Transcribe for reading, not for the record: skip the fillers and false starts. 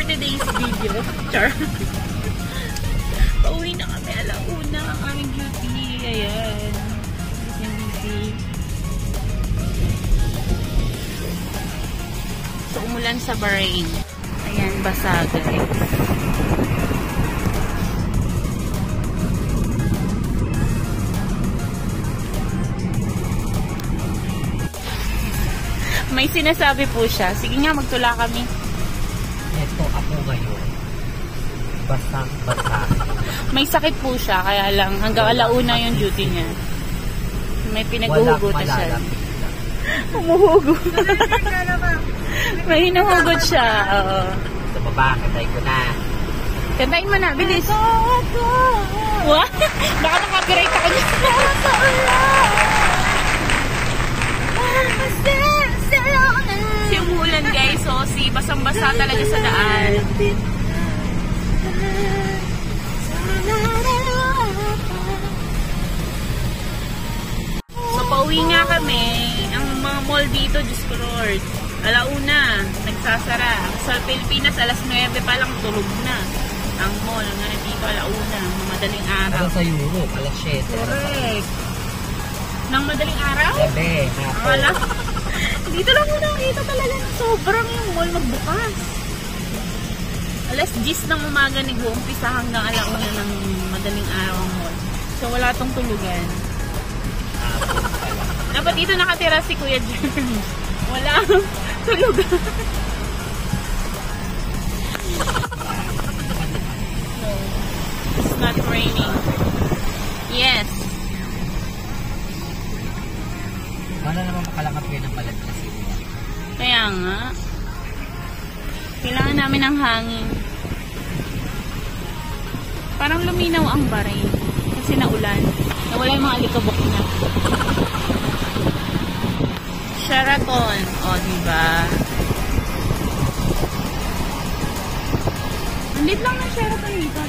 for today's video. Char. Pauwi na kami. Alauna ang aming duty. Ayan. Yung duty. So, umulan sa Bahrain. Ayan, basa guys. May sinasabi po siya. Sige nga, magtula kami. Ito ako ngayon. Basang-basa. May sakit po siya, kaya lang hanggang alauna yung duty niya. May pinaghuhugot siya. Umuhugot. May hinuhugot siya. Oo. Sa baba, katay ko na. Kantayin mo na, bilis. What? Baka makapiright ako niya. Si umulan guys, so si basang-basa talaga sa daan. So pauwi nga kami. Ang mga mall dito, Diyos ko Lord, alauna, nagsasara. Sa Pilipinas, alas 9 pa lang tulog na ang mall. Ngayon dito, alauna, madaling araw. Pero sa Europe, alas 7. Correct. Nang madaling araw? Gabi, Wala. Dito lang muna nakita talaga na sobrang yung mall magbukas. Alas 10 ng umaga nag-uumpisa hanggang alauna ng madaling araw ang mall. So wala tong tulugan. Dapat dito nakatira si Kuya Jeremy. Wala tulugan. No, it's not raining. Yes. Wala naman makalakap kayo ng palag na sila. Kaya nga. Kailangan namin ng hangin. Parang luminaw ang Bahrain. Kasi naulan. Nawala yung mga alikabok na. Sheraton. O, diba? Andit lang ng Sheraton dito.